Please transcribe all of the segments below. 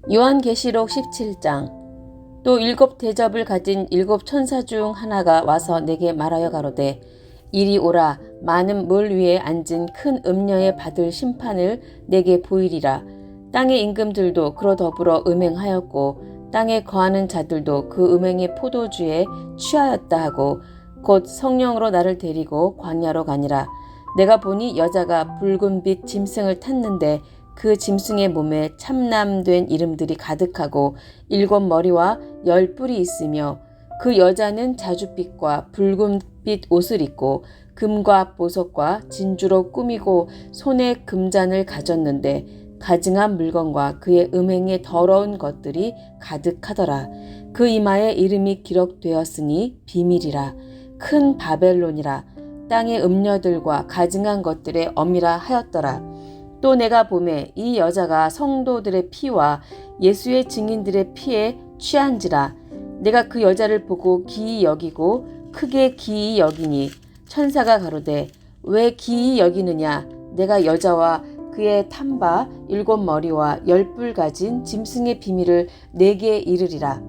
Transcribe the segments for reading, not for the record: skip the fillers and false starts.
요한계시록 17장. 또 7대접을 가진 7천사 중 하나가 와서 내게 말하여 가로되 이리 오라. 많은 물 위에 앉은 큰 음녀에 받을 심판을 내게 보이리라. 땅의 임금들도 그로 더불어 음행하였고 땅에 거하는 자들도 그 음행의 포도주에 취하였다 하고 곧 성령으로 나를 데리고 광야로 가니라. 내가 보니 여자가 붉은빛 짐승을 탔는데 그 짐승의 몸에 참남된 이름들이 가득하고 7머리와 10뿔이 있으며 그 여자는 자줏빛과 붉은빛 옷을 입고 금과 보석과 진주로 꾸미고 손에 금잔을 가졌는데 가증한 물건과 그의 음행의 더러운 것들이 가득하더라. 그 이마에 이름이 기록되었으니 비밀이라. 큰 바벨론이라. 땅의 음녀들과 가증한 것들의 어미라 하였더라. 또 내가 보매 이 여자가 성도들의 피와 예수의 증인들의 피에 취한지라. 내가 그 여자를 보고 기이 여기고 크게 기이 여기니 천사가 가로되 왜 기이 여기느냐. 내가 여자와 그의 탐바 7머리와 10뿔 가진 짐승의 비밀을 내게 이르리라.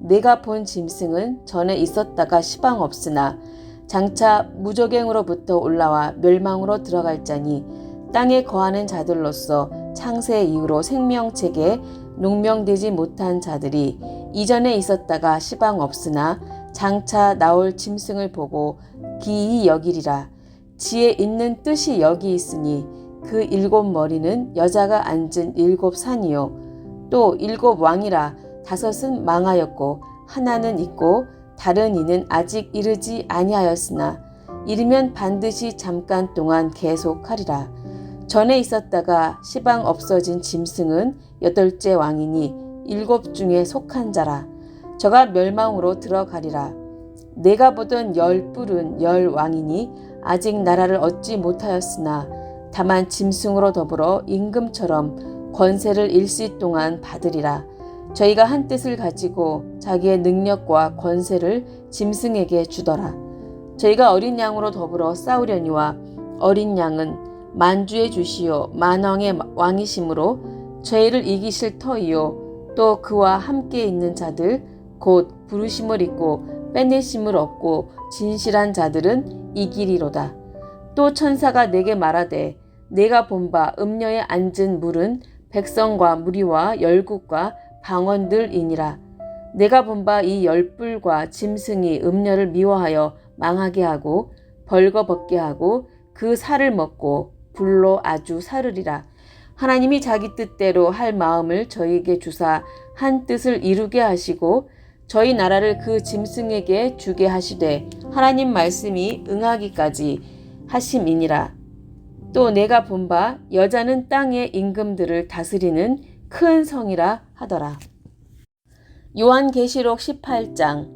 내가 본 짐승은 전에 있었다가 시방 없으나 장차 무저갱으로부터 올라와 멸망으로 들어갈 자니 땅에 거하는 자들로서 창세 이후로 생명책에 농명되지 못한 자들이 이전에 있었다가 시방 없으나 장차 나올 짐승을 보고 기이 여기리라. 지혜 있는 뜻이 여기 있으니 그 7머리는 여자가 앉은 7산이요 또 7왕이라. 5은 망하였고 하나는 있고 다른 이는 아직 이르지 아니하였으나 이르면 반드시 잠깐 동안 계속하리라. 전에 있었다가 시방 없어진 짐승은 8째 왕이니 7 중에 속한 자라. 저가 멸망으로 들어가리라. 내가 보던 10뿔은 10왕이니 아직 나라를 얻지 못하였으나 다만 짐승으로 더불어 임금처럼 권세를 일시 동안 받으리라. 저희가 한 뜻을 가지고 자기의 능력과 권세를 짐승에게 주더라. 저희가 어린 양으로 더불어 싸우려니와 어린 양은 만주의 주시요 만왕의 왕이심으로 죄를 이기실 터이요 또 그와 함께 있는 자들 곧 부르심을 입고 빼내심을 얻고 진실한 자들은 이기리로다. 또 천사가 내게 말하되 내가 본 바 음녀에 앉은 물은 백성과 무리와 열국과 방언들이니라. 내가 본 바 이 10뿔과 짐승이 음녀를 미워하여 망하게 하고 벌거벗게 하고 그 살을 먹고 불로 아주 사르리라. 하나님이 자기 뜻대로 할 마음을 저희에게 주사 한 뜻을 이루게 하시고 저희 나라를 그 짐승에게 주게 하시되 하나님 말씀이 응하기까지 하심이니라. 또 내가 본 바 여자는 땅의 임금들을 다스리는 큰 성이라 하더라. 요한계시록 18장.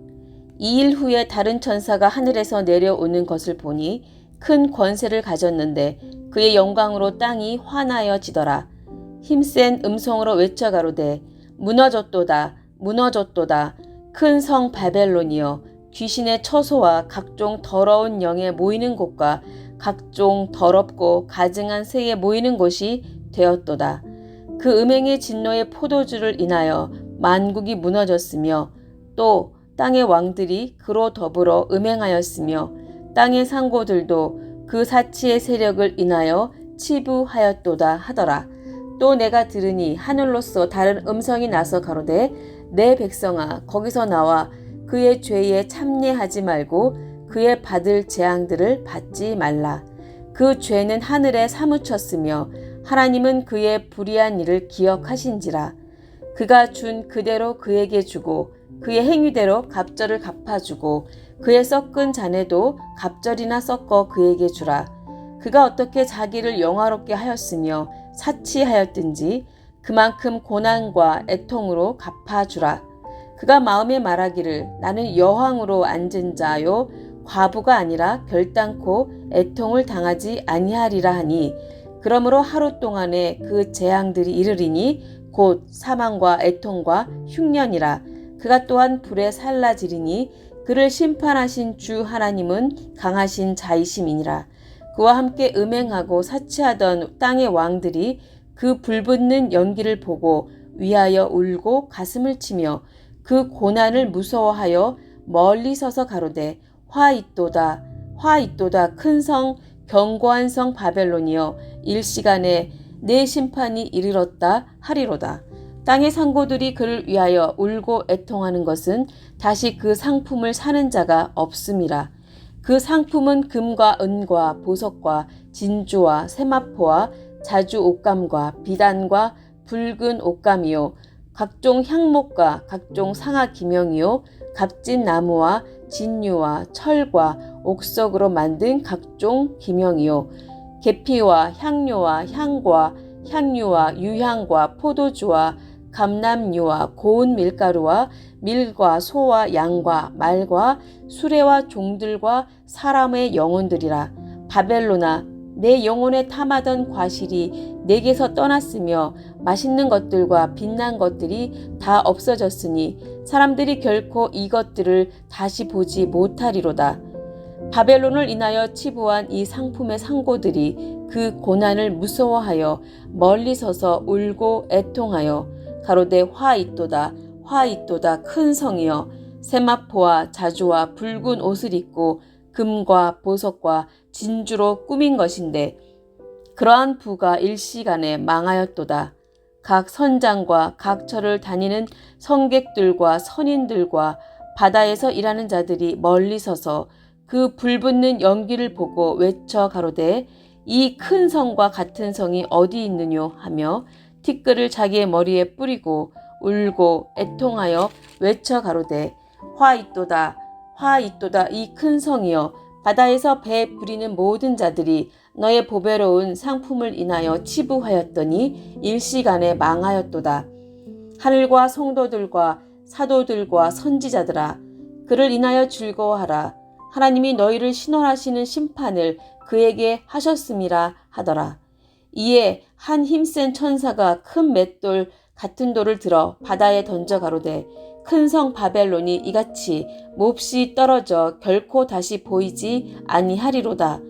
2일 후에 다른 천사가 하늘에서 내려오는 것을 보니 큰 권세를 가졌는데 그의 영광으로 땅이 환하여지더라. 힘센 음성으로 외쳐 가로되 무너졌도다 무너졌도다. 큰 성 바벨론이여 귀신의 처소와 각종 더러운 영에 모이는 곳과 각종 더럽고 가증한 새에 모이는 곳이 되었도다. 그 음행의 진노의 포도주를 인하여 만국이 무너졌으며 또 땅의 왕들이 그로 더불어 음행하였으며 땅의 상고들도 그 사치의 세력을 인하여 치부하였도다 하더라. 또 내가 들으니 하늘로서 다른 음성이 나서 가로되 내 백성아 거기서 나와 그의 죄에 참례하지 말고 그의 받을 재앙들을 받지 말라. 그 죄는 하늘에 사무쳤으며 하나님은 그의 불의한 일을 기억하신지라. 그가 준 그대로 그에게 주고 그의 행위대로 갑절을 갚아주고 그의 섞은 잔에도 갑절이나 섞어 그에게 주라. 그가 어떻게 자기를 영화롭게 하였으며 사치하였든지 그만큼 고난과 애통으로 갚아주라. 그가 마음에 말하기를 나는 여왕으로 앉은 자요 과부가 아니라 결단코 애통을 당하지 아니하리라 하니 그러므로 하루 동안에 그 재앙들이 이르리니 곧 사망과 애통과 흉년이라. 그가 또한 불에 살라지리니 그를 심판하신 주 하나님은 강하신 자이심이니라. 그와 함께 음행하고 사치하던 땅의 왕들이 그 불붙는 연기를 보고 위하여 울고 가슴을 치며 그 고난을 무서워하여 멀리 서서 가로되 화 있도다 화 있도다 큰 성 견고한 성 바벨론이여 일시간에 내 심판이 이르렀다 하리로다. 땅의 상고들이 그를 위하여 울고 애통하는 것은 다시 그 상품을 사는 자가 없음이라. 그 상품은 금과 은과 보석과 진주와 세마포와 자주 옷감과 비단과 붉은 옷감이요 각종 향목과 각종 상아 기명이요 값진 나무와 진유와 철과 옥석으로 만든 각종 기명이요 계피와 향료와 향과 향유와 유향과 포도주와 감람유와 고운 밀가루와 밀과 소와 양과 말과 수레와 종들과 사람의 영혼들이라. 바벨로나 내 영혼에 탐하던 과실이 내게서 떠났으며 맛있는 것들과 빛난 것들이 다 없어졌으니 사람들이 결코 이것들을 다시 보지 못하리로다. 바벨론을 인하여 치부한 이 상품의 상고들이 그 고난을 무서워하여 멀리 서서 울고 애통하여 가로되 화 있도다 큰 성이여 세마포와 자주와 붉은 옷을 입고 금과 보석과 진주로 꾸민 것인데 그러한 부가 일시간에 망하였도다. 각 선장과 각 처를 다니는 성객들과 선인들과 바다에서 일하는 자들이 멀리 서서 그 불붙는 연기를 보고 외쳐 가로되 이 큰 성과 같은 성이 어디 있느뇨 하며 티끌을 자기의 머리에 뿌리고 울고 애통하여 외쳐 가로되 화 있도다 이 큰 성이여 바다에서 배 부리는 모든 자들이 너의 보배로운 상품을 인하여 치부하였더니 일시간에 망하였도다. 하늘과 성도들과 사도들과 선지자들아 그를 인하여 즐거워하라. 하나님이 너희를 신원하시는 심판을 그에게 하셨음이라 하더라. 이에 한 힘센 천사가 큰 맷돌 같은 돌을 들어 바다에 던져 가로되 큰 성 바벨론이 이같이 몹시 떨어져 결코 다시 보이지 아니하리로다.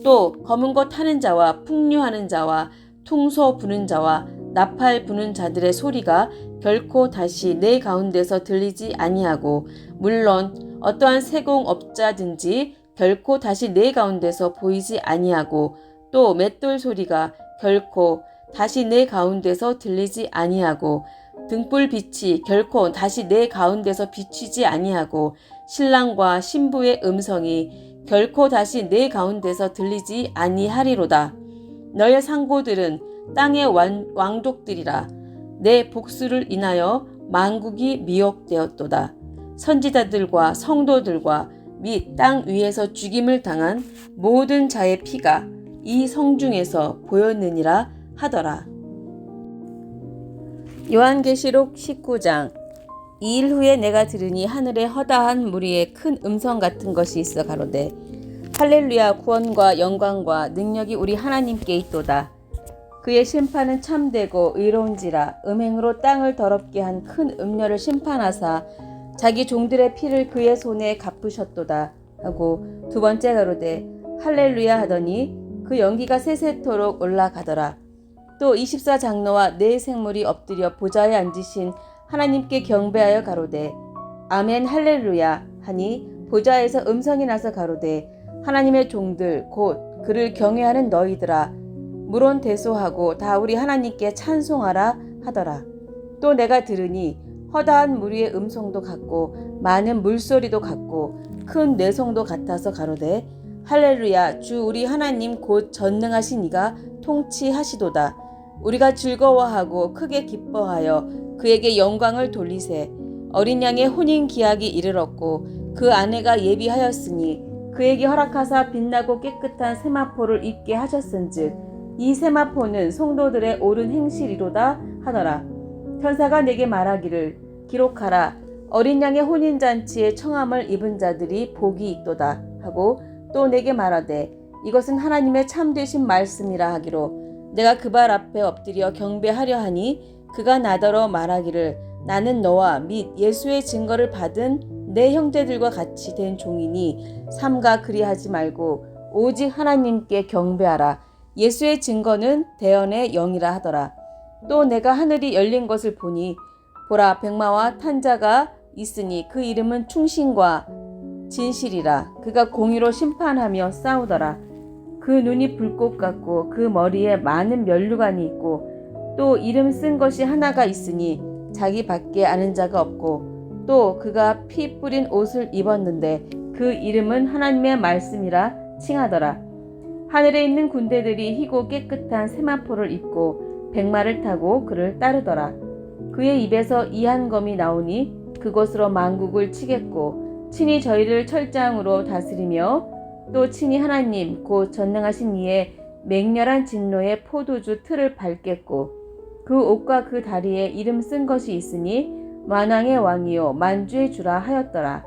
또 검은 것 타는 자와 풍류하는 자와 퉁소 부는 자와 나팔 부는 자들의 소리가 결코 다시 내 가운데서 들리지 아니하고 물론 어떠한 세공업자든지 결코 다시 내 가운데서 보이지 아니하고 또 맷돌 소리가 결코 다시 내 가운데서 들리지 아니하고 등불 빛이 결코 다시 내 가운데서 비치지 아니하고 신랑과 신부의 음성이 결코 다시 내 가운데서 들리지 아니하리로다. 너의 상고들은 땅의 왕족들이라. 내 복수를 인하여 만국이 미혹되었도다. 선지자들과 성도들과 및 땅 위에서 죽임을 당한 모든 자의 피가 이 성중에서 보였느니라 하더라. 요한계시록 19장. 이 일 후에 내가 들으니 하늘에 허다한 무리의 큰 음성 같은 것이 있어 가로되 할렐루야 구원과 영광과 능력이 우리 하나님께 있도다. 그의 심판은 참되고 의로운지라. 음행으로 땅을 더럽게 한 큰 음녀를 심판하사 자기 종들의 피를 그의 손에 갚으셨도다 하고 두 번째 가로되 할렐루야 하더니 그 연기가 세세토록 올라가더라. 또 24장로와 네 생물이 엎드려 보좌에 앉으신 하나님께 경배하여 가로되 아멘 할렐루야 하니 보좌에서 음성이 나서 가로되 하나님의 종들 곧 그를 경외하는 너희들아 물론 대소하고 다 우리 하나님께 찬송하라 하더라. 또 내가 들으니 허다한 무리의 음성도 같고 많은 물소리도 같고 큰 뇌성도 같아서 가로되 할렐루야 주 우리 하나님 곧 전능하신 이가 통치하시도다. 우리가 즐거워하고 크게 기뻐하여 그에게 영광을 돌리세. 어린 양의 혼인 기약이 이르렀고 그 아내가 예비하였으니 그에게 허락하사 빛나고 깨끗한 세마포를 입게 하셨은즉 이 세마포는 성도들의 옳은 행실이로다 하더라. 천사가 내게 말하기를 기록하라. 어린 양의 혼인잔치에 청함을 입은 자들이 복이 있도다 하고 또 내게 말하되 이것은 하나님의 참되신 말씀이라 하기로 내가 그 발 앞에 엎드려 경배하려 하니 그가 나더러 말하기를 나는 너와 및 예수의 증거를 받은 내 형제들과 같이 된 종이니 삼가 그리하지 말고 오직 하나님께 경배하라. 예수의 증거는 대언의 영이라 하더라. 또 내가 하늘이 열린 것을 보니 보라 백마와 탄 자가 있으니 그 이름은 충신과 진실이라. 그가 공의로 심판하며 싸우더라. 그 눈이 불꽃 같고 그 머리에 많은 면류관이 있고 또 이름 쓴 것이 하나가 있으니 자기 밖에 아는 자가 없고 또 그가 피 뿌린 옷을 입었는데 그 이름은 하나님의 말씀이라 칭하더라. 하늘에 있는 군대들이 희고 깨끗한 세마포를 입고 백마를 타고 그를 따르더라. 그의 입에서 이한검이 나오니 그것으로 만국을 치겠고 친히 저희를 철장으로 다스리며 또 친히 하나님 곧 전능하신 이의 맹렬한 진노의 포도주 틀을 밟겠고 그 옷과 그 다리에 이름 쓴 것이 있으니 만왕의 왕이요 만주의 주라 하였더라.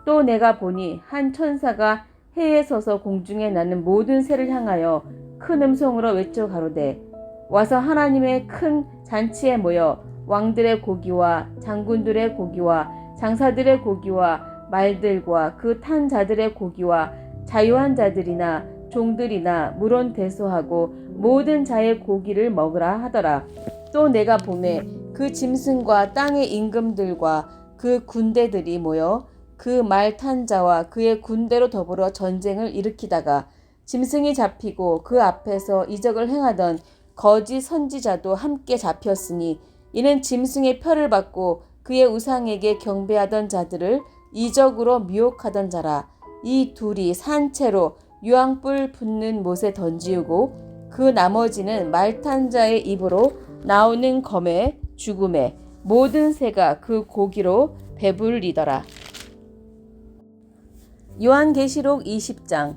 또 내가 보니 한 천사가 해에 서서 공중에 나는 모든 새를 향하여 큰 음성으로 외쳐 가로되 와서 하나님의 큰 잔치에 모여 왕들의 고기와 장군들의 고기와 장사들의 고기와 말들과 그 탄 자들의 고기와 자유한 자들이나 종들이나 물론 대소하고 모든 자의 고기를 먹으라 하더라. 또 내가 보매 그 짐승과 땅의 임금들과 그 군대들이 모여 그 말 탄 자와 그의 군대로 더불어 전쟁을 일으키다가 짐승이 잡히고 그 앞에서 이적을 행하던 거짓 선지자도 함께 잡혔으니 이는 짐승의 표를 받고 그의 우상에게 경배하던 자들을 이적으로 미혹하던 자라. 이 둘이 산채로 유황불 붙는 못에 던지우고 그 나머지는 말 탄 자의 입으로 나오는 검에 죽음에 모든 새가 그 고기로 배불리더라. 요한계시록 20장.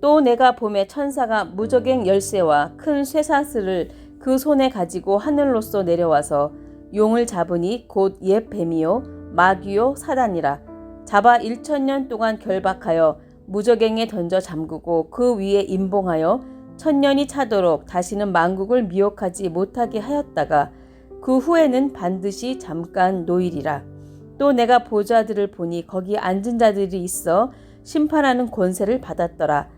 또 내가 봄에 천사가 무저갱 열쇠와 큰 쇠사슬을 그 손에 가지고 하늘로서 내려와서 용을 잡으니 곧 옛 뱀이요 마귀요 사단이라. 잡아 1000년 동안 결박하여 무저갱에 던져 잠그고 그 위에 임봉하여 1000년이 차도록 다시는 만국을 미혹하지 못하게 하였다가 그 후에는 반드시 잠깐 노일이라. 또 내가 보좌들을 보니 거기 앉은 자들이 있어 심판하는 권세를 받았더라.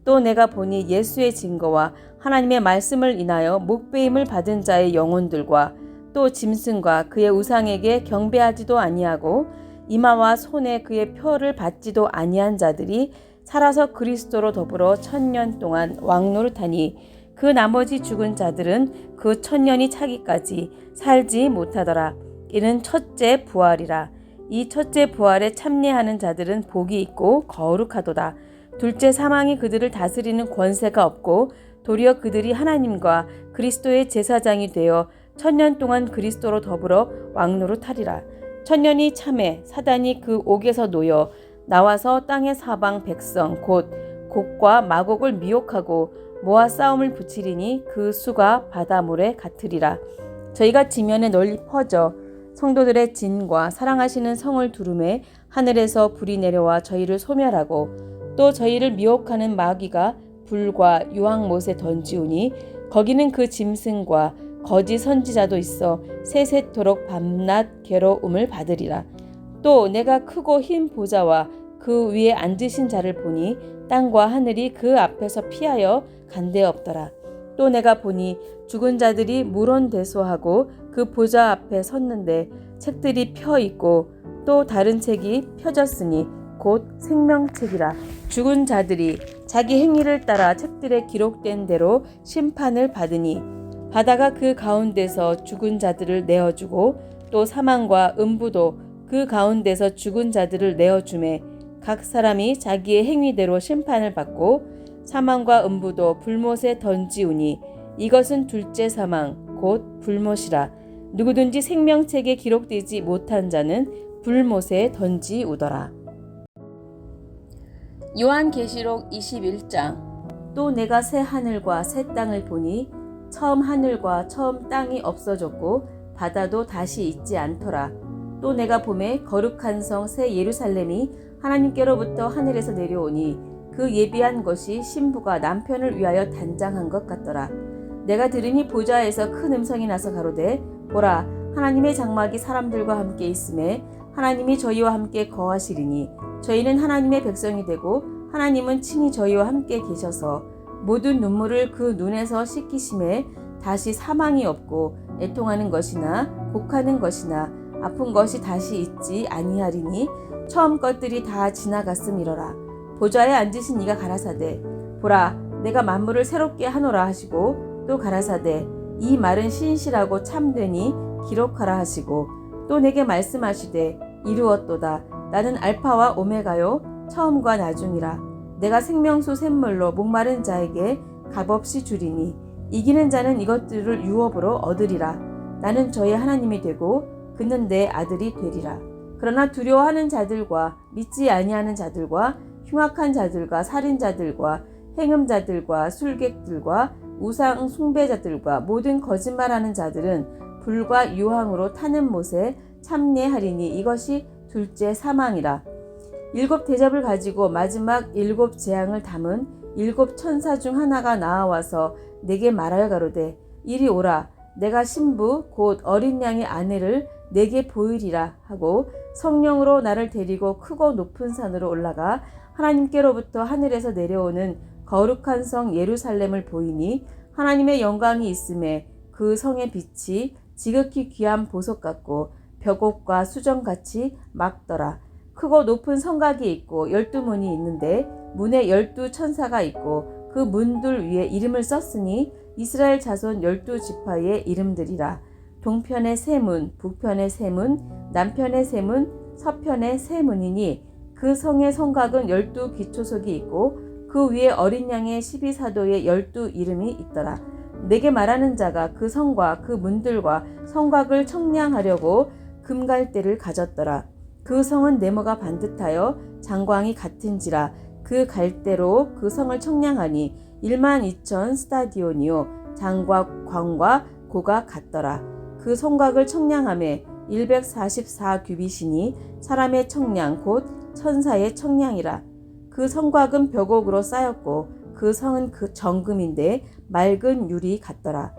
또 내가 보니 예수의 증거와 하나님의 말씀을 인하여 목배임을 받은 자의 영혼들과 또 짐승과 그의 우상에게 경배하지도 아니하고 이마와 손에 그의 표를 받지도 아니한 자들이 살아서 그리스도로 더불어 1000년 동안 왕노릇하니 그 나머지 죽은 자들은 그 1000년이 차기까지 살지 못하더라. 이는 첫째 부활이라. 이 첫째 부활에 참여하는 자들은 복이 있고 거룩하도다. 둘째 사망이 그들을 다스리는 권세가 없고 도리어 그들이 하나님과 그리스도의 제사장이 되어 1000년 동안 그리스도로 더불어 왕노릇하리라. 1000년이 참에 사단이 그 옥에서 놓여 나와서 땅의 사방 백성 곧 곡과 마곡을 미혹하고 모아 싸움을 붙이리니 그 수가 바다물에 같으리라. 저희가 지면에 널리 퍼져 성도들의 진과 사랑하시는 성을 두루매 하늘에서 불이 내려와 저희를 소멸하고 또 저희를 미혹하는 마귀가 불과 유황못에 던지우니 거기는 그 짐승과 거짓 선지자도 있어 세세토록 밤낮 괴로움을 받으리라. 또 내가 크고 흰 보좌와 그 위에 앉으신 자를 보니 땅과 하늘이 그 앞에서 피하여 간데 없더라. 또 내가 보니 죽은 자들이 물론대소하고 그 보좌 앞에 섰는데 책들이 펴 있고 또 다른 책이 펴졌으니 곧 생명책이라. 죽은 자들이 자기 행위를 따라 책들에 기록된 대로 심판을 받으니 바다가 그 가운데서 죽은 자들을 내어주고 또 사망과 음부도 그 가운데서 죽은 자들을 내어주매 각 사람이 자기의 행위대로 심판을 받고 사망과 음부도 불못에 던지우니 이것은 둘째 사망 곧 불못이라. 누구든지 생명책에 기록되지 못한 자는 불못에 던지우더라. 요한계시록 21장. 또 내가 새 하늘과 새 땅을 보니 처음 하늘과 처음 땅이 없어졌고 바다도 다시 있지 않더라. 또 내가 보매 거룩한 성 새 예루살렘이 하나님께로부터 하늘에서 내려오니 그 예비한 것이 신부가 남편을 위하여 단장한 것 같더라. 내가 들으니 보좌에서 큰 음성이 나서 가로되 보라 하나님의 장막이 사람들과 함께 있음에 하나님이 저희와 함께 거하시리니 저희는 하나님의 백성이 되고 하나님은 친히 저희와 함께 계셔서 모든 눈물을 그 눈에서 씻기심에 다시 사망이 없고 애통하는 것이나 곡하는 것이나 아픈 것이 다시 있지 아니하리니 처음 것들이 다 지나갔음이러라. 보좌에 앉으신 이가 가라사대 보라 내가 만물을 새롭게 하노라 하시고 또 가라사대 이 말은 신실하고 참되니 기록하라 하시고 또 내게 말씀하시되 이루었도다. 나는 알파와 오메가요 처음과 나중이라. 내가 생명수 샘물로 목마른 자에게 값없이 주리니 이기는 자는 이것들을 유업으로 얻으리라. 나는 저의 하나님이 되고 그는 내 아들이 되리라. 그러나 두려워하는 자들과 믿지 아니하는 자들과 흉악한 자들과 살인자들과 행음자들과 술객들과 우상 숭배자들과 모든 거짓말하는 자들은 불과 유황으로 타는 못에 참내하리니 이것이 둘째 사망이라. 7 대접을 가지고 마지막 7 재앙을 담은 7 천사 중 하나가 나와서 내게 말하여 가로되 이리 오라. 내가 신부 곧 어린 양의 아내를 내게 보이리라 하고 성령으로 나를 데리고 크고 높은 산으로 올라가 하나님께로부터 하늘에서 내려오는 거룩한 성 예루살렘을 보이니 하나님의 영광이 있음에 그 성의 빛이 지극히 귀한 보석 같고 벽옥과 수정같이 막더라. 크고 높은 성곽이 있고 12문이 있는데 문에 12 천사가 있고 그 문들 위에 이름을 썼으니 이스라엘 자손 12지파의 이름들이라. 동편의 세 문, 북편의 세 문, 남편의 세 문, 서편의 세 문이니 그 성의 성곽은 12 기초석이 있고 그 위에 어린 양의 12사도의 12 이름이 있더라. 내게 말하는 자가 그 성과 그 문들과 성곽을 청량하려고 금갈대를 가졌더라. 그 성은 네모가 반듯하여 장광이 같은지라. 그 갈대로 그 성을 청량하니 12,000 스타디온이요 장과 광과 고가 같더라. 그 성곽을 청량함에 144 규빗이니 사람의 청량 곧 천사의 청량이라. 그 성곽은 벽옥으로 쌓였고 그 성은 그 정금인데 맑은 유리 같더라.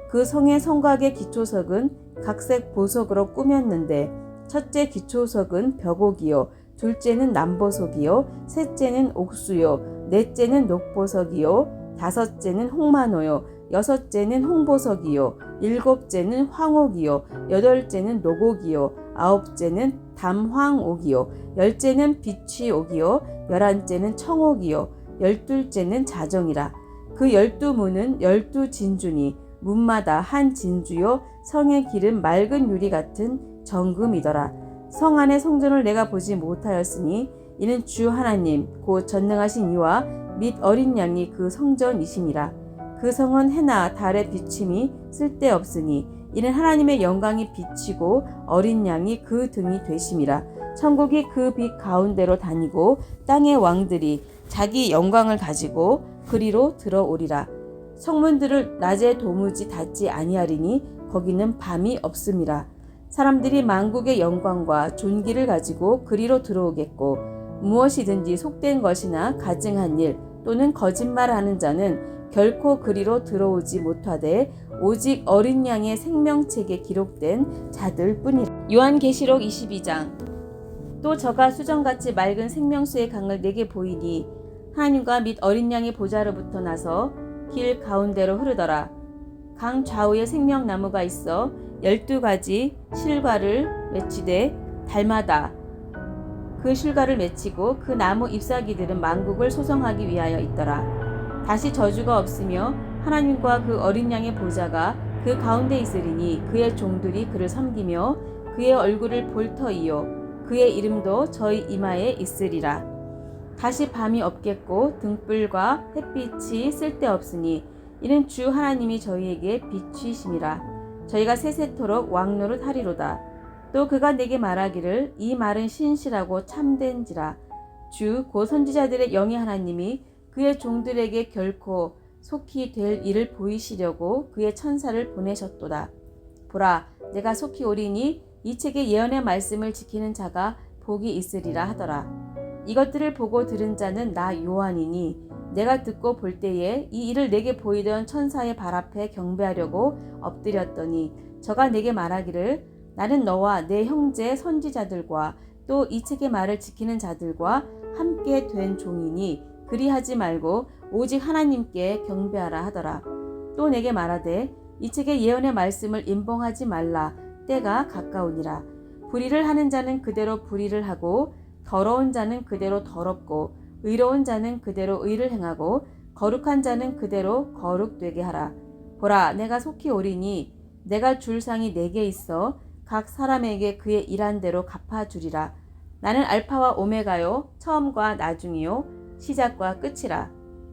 그 성의 성곽의 기초석은 각색 보석으로 꾸몄는데 첫째 기초석은 벽옥이요 둘째는 남보석이요 셋째는 옥수요 넷째는 녹보석이요 다섯째는 홍마노요 여섯째는 홍보석이요 일곱째는 황옥이요 여덟째는 녹옥이요 아홉째는 담황옥이요 열째는 비취옥이요 11째는 청옥이요 12째는 자정이라. 그 12문은 12 진주니 문마다 한 진주요 성의 길은 맑은 유리 같은 정금이더라. 성 안의 성전을 내가 보지 못하였으니 이는 주 하나님 곧 전능하신 이와 및 어린 양이 그 성전이시니라. 그 성은 해나 달의 비침이 쓸데없으니 이는 하나님의 영광이 비치고 어린 양이 그 등이 되심이라. 천국이 그 빛 가운데로 다니고 땅의 왕들이 자기 영광을 가지고 그리로 들어오리라. 성문들을 낮에 도무지 닫지 아니하리니 거기는 밤이 없음이라. 사람들이 만국의 영광과 존귀를 가지고 그리로 들어오겠고 무엇이든지 속된 것이나 가증한 일 또는 거짓말하는 자는 결코 그리로 들어오지 못하되 오직 어린 양의 생명책에 기록된 자들 뿐이라. 요한계시록 22장. 또 저가 수정같이 맑은 생명수의 강을 내게 보이니 하나님과 및 어린 양의 보좌로부터 나서 길 가운데로 흐르더라. 강 좌우에 생명나무가 있어 12가지 실과를 맺히되 달마다 그 실과를 맺히고 그 나무 잎사귀들은 만국을 소성하기 위하여 있더라. 다시 저주가 없으며 하나님과 그 어린 양의 보좌가 그 가운데 있으리니 그의 종들이 그를 섬기며 그의 얼굴을 볼 터이요 그의 이름도 저희 이마에 있으리라. 다시 밤이 없겠고 등불과 햇빛이 쓸데없으니 이는 주 하나님이 저희에게 빛이심이라. 저희가 세세토록 왕노릇 하리로다. 또 그가 내게 말하기를 이 말은 신실하고 참된지라. 주 곧 선지자들의 영의 하나님이 그의 종들에게 결코 속히 될 일을 보이시려고 그의 천사를 보내셨도다. 보라, 내가 속히 오리니 이 책의 예언의 말씀을 지키는 자가 복이 있으리라 하더라. 이것들을 보고 들은 자는 나 요한이니 내가 듣고 볼 때에 이 일을 내게 보이던 천사의 발 앞에 경배하려고 엎드렸더니 저가 내게 말하기를 나는 너와 내 형제 선지자들과 또 이 책의 말을 지키는 자들과 함께 된 종이니 그리하지 말고 오직 하나님께 경배하라 하더라. 또 내게 말하되 이 책의 예언의 말씀을 임봉하지 말라. 때가 가까우니라. 불의를 하는 자는 그대로 불의를 하고 더러운 자는 그대로 더럽고 의로운 자는 그대로 의를 행하고 거룩한 자는 그대로 거룩되게 하라. 보라, 내가 속히 오리니 내가 줄 상이 내게 있어 각 사람에게 그의 일한 대로 갚아주리라. 나는 알파와 오메가요, 처음과 나중이요, 시작과 끝이라.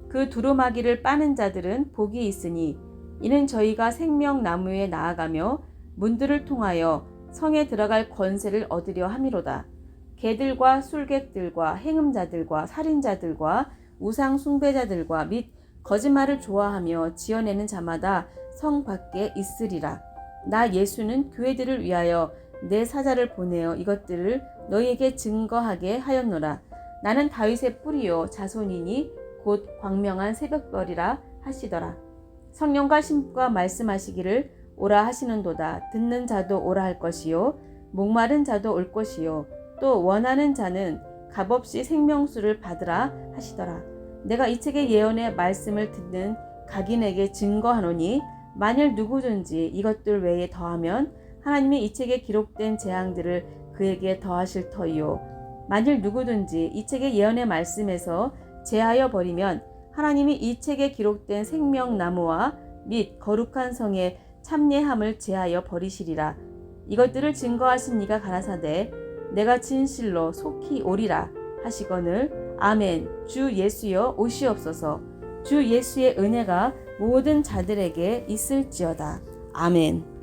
그 두루마기를 빠는 자들은 복이 있으니 이는 저희가 생명나무에 나아가며 문들을 통하여 성에 들어갈 권세를 얻으려 함이로다. 개들과 술객들과 행음자들과 살인자들과 우상 숭배자들과 및 거짓말을 좋아하며 지어내는 자마다 성 밖에 있으리라. 나 예수는 교회들을 위하여 내 사자를 보내어 이것들을 너희에게 증거하게 하였노라. 나는 다윗의 뿌리요 자손이니 곧 광명한 새벽별이라 하시더라. 성령과 신부가 말씀하시기를 오라 하시는도다. 듣는 자도 오라 할 것이요 목마른 자도 올 것이요 또 원하는 자는 값없이 생명수를 받으라 하시더라. 내가 이 책의 예언의 말씀을 듣는 각인에게 증거하노니 만일 누구든지 이것들 외에 더하면 하나님이 이 책에 기록된 재앙들을 그에게 더하실 터이요 만일 누구든지 이 책의 예언의 말씀에서 제하여 버리면 하나님이 이 책에 기록된 생명나무와 및 거룩한 성의 참례함을 제하여 버리시리라. 이것들을 증거하신 이가 가라사대 내가 진실로 속히 오리라 하시거늘 아멘. 주 예수여 오시옵소서. 주 예수의 은혜가 모든 자들에게 있을지어다. 아멘.